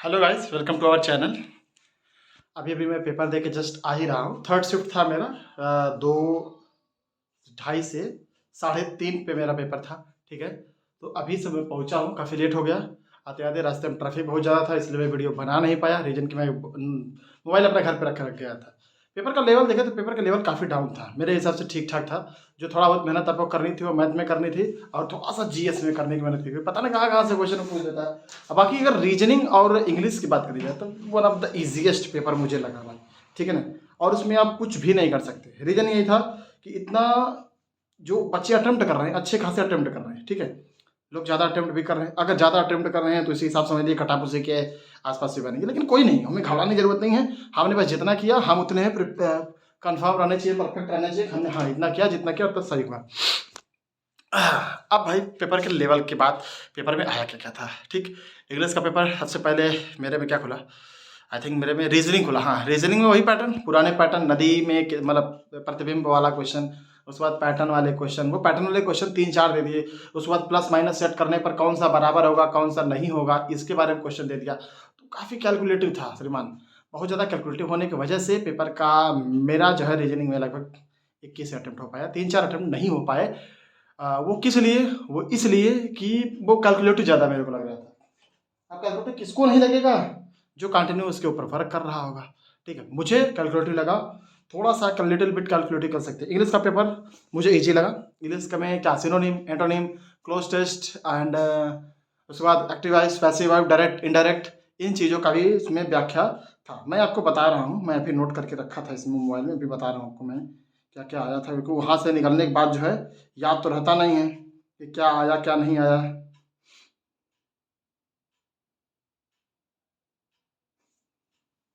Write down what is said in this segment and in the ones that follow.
Hello guys, welcome to our channel. अभी अभी मैं पेपर दे के जस्ट आ ही रहा हूँ। थर्ड शिफ्ट था मेरा। 2:30 से 3:30 पे मेरा पेपर था। ठीक है, तो अभी से मैं पहुँचा हूँ, काफ़ी लेट हो गया। आते आते रास्ते में ट्रैफिक बहुत ज़्यादा था, इसलिए मैं वीडियो बना नहीं पाया। रीजन कि मैं मोबाइल अपने घर पे रख गया था। पेपर का लेवल देखा तो पेपर का लेवल काफ़ी डाउन था, मेरे हिसाब से ठीक ठाक था। जो थोड़ा बहुत मेहनत आपको करनी थी वो मैथ में करनी थी, और थोड़ा सा जीएस में करने की मेहनत की। पता नहीं कहाँ से क्वेश्चन पूछ देता है। अब बाकी अगर रीजनिंग और इंग्लिश की बात करी जाए तो one of the easiest paper मुझे लगा भाई। ठीक है ना, और उसमें आप कुछ भी नहीं कर सकते। रीजन यही था कि इतना जो बच्चे अटेम्प्ट कर रहे हैं, अच्छे खासे अटेम्प्ट कर रहे हैं। ठीक है, लोग ज़्यादा अटेम्प्ट भी कर रहे हैं। अगर ज़्यादा अटेम्प्ट कर रहे हैं तो इसी हिसाब समझ लीजिए कटापुसे के आसपास से बनेंगे, लेकिन कोई नहीं, हमें घबराने की जरूरत नहीं है। हमने बस जितना किया हम उतने हैं, कंफर्म रहने चाहिए, परफेक्ट रहना चाहिए। हमने हाँ इतना किया, जितना किया उतना सही हुआ। अब भाई पेपर के लेवल के बाद पेपर में आया क्या क्या था। ठीक, इंग्लिश का पेपर सबसे पहले मेरे में क्या खुला, आई थिंक मेरे में रीजनिंग खुला। हाँ, रीजनिंग में वही पैटर्न, पुराने पैटर्न, नदी में मतलब प्रतिबिंब वाला क्वेश्चन। उसके बाद पैटर्न वाले क्वेश्चन, वो पैटर्न वाले क्वेश्चन 3-4 दे दिए। उसके बाद प्लस माइनस सेट करने पर कौन सा बराबर होगा कौन सा नहीं होगा, इसके बारे में क्वेश्चन दे दिया। तो काफ़ी कैलकुलेटिव था श्रीमान। बहुत ज़्यादा कैलकुलेटिव होने की वजह से पेपर का मेरा जो है रीजनिंग में लगभग 21 अटेम्प्ट हो पाया, 3-4 अटेम्प्ट नहीं हो पाए। वो किस लिए, वो इसलिए कि वो कैलकुलेटिव ज़्यादा मेरे को लग रहा था। अब कैलकुलेटिव किसको नहीं लगेगा, जो कंटिन्यू उसके ऊपर वर्क कर रहा होगा। ठीक है, मुझे कैलकुलेटिव लगा, थोड़ा सा लिटिल बिट कैलकुलेटिव कर सकते हैं। इंग्लिश का पेपर मुझे इजी लगा। इंग्लिश का में क्या synonym, antonym, cloze test and उसके बाद active voice, passive verb, direct, indirect, इन चीज़ों का भी इसमें व्याख्या था। मैं आपको बता रहा हूँ, मैं अभी नोट करके रखा था इसमें मोबाइल में, अभी बता रहा हूँ आपको मैं क्या क्या आया था, क्योंकि वहाँ से निकलने के बाद जो है याद तो रहता नहीं है कि क्या आया क्या नहीं आया।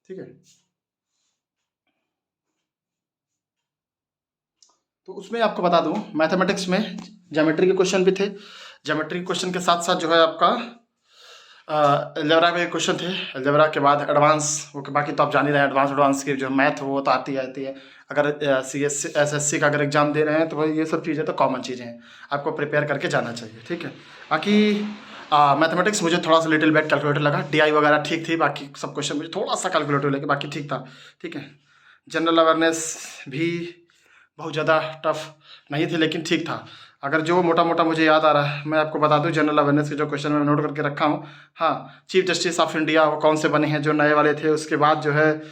ठीक है, तो उसमें आपको बता दूं, मैथमेटिक्स में ज्योमेट्री के क्वेश्चन भी थे। ज्योमेट्री के क्वेश्चन के साथ साथ जो है आपका अलजेब्रा में क्वेश्चन थे। अलजेब्रा के बाद एडवांस, वो बाकी तो आप जान ही रहे हैं, एडवांस एडवांस की जो मैथ वो तो आती है। अगर SSC का अगर एग्जाम दे रहे हैं तो भाई ये सब चीज़ें तो कॉमन चीज़ें हैं, आपको प्रिपेयर करके जाना चाहिए। ठीक है, बाकी मैथमेटिक्स मुझे थोड़ा सा लिटिल बेट कैलकुलेटर लगा। DI वगैरह ठीक थी, बाकी सब क्वेश्चन मुझे थोड़ा सा कैलकुलेटर लगे, बाकी ठीक था। ठीक है, जनरल अवेयरनेस भी बहुत ज़्यादा टफ नहीं थे, लेकिन ठीक था। अगर जो मोटा मोटा मुझे याद आ रहा है मैं आपको बता दूं, जनरल अवेयरनेस के जो क्वेश्चन मैं नोट करके रखा हूँ। हाँ, चीफ जस्टिस ऑफ इंडिया वो कौन से बने हैं, जो नए वाले थे। उसके बाद जो है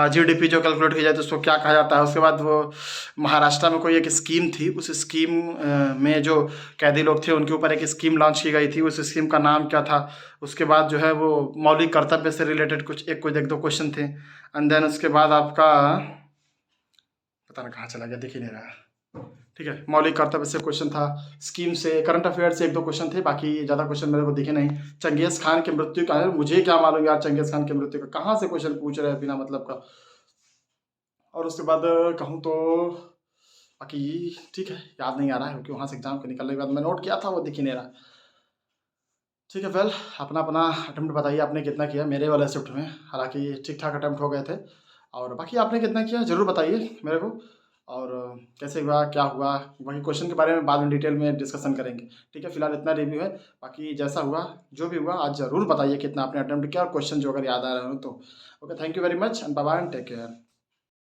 GDP जो कैलकुलेट की जाए तो उसको क्या कहा जाता है। उसके बाद वो महाराष्ट्र में कोई एक स्कीम थी, उस स्कीम में जो कैदी लोग थे उनके ऊपर एक स्कीम लॉन्च की गई थी, उस स्कीम का नाम क्या था। उसके बाद जो है वो मौलिक कर्तव्य से रिलेटेड कुछ एक दो क्वेश्चन थे। एंड देन उसके बाद आपका पता नहीं कहाँ चला गया, दिख ही नहीं रहा। ठीक है, मौलिक कर्तव्य से क्वेश्चन था, स्कीम से, करंट अफेयर से एक दो क्वेश्चन थे, बाकी ज़्यादा क्वेश्चन मेरे को दिखे नहीं। चंगेज खान की मृत्यु का है, मुझे क्या मालूम यार, चंगेज खान की मृत्यु का कहाँ से क्वेश्चन पूछ रहे हैं बिना मतलब का। और उसके बाद कहूँ तो बाकी ठीक है, याद नहीं आ रहा है, क्योंकि वहाँ से एग्जाम के निकलने के बाद मैं नोट किया था, वो दिख ही नहीं रहा। ठीक है, वेल अपना अपना अटेम्प्ट बताइए आपने कितना किया मेरे वाले शिफ्ट में। हालांकि ठीक ठाक अटेम्प्ट हो गए थे, और बाकी आपने कितना किया ज़रूर बताइए मेरे को। और कैसे हुआ क्या हुआ, वही क्वेश्चन के बारे में बाद में डिटेल में डिस्कशन करेंगे। ठीक है, फिलहाल इतना रिव्यू है, बाकी जैसा हुआ जो भी हुआ आज ज़रूर बताइए कितना आपने अटेम्प्ट किया, और क्वेश्चन जो अगर याद आ रहे हो तो। Okay, thank you very much and bye bye, take care.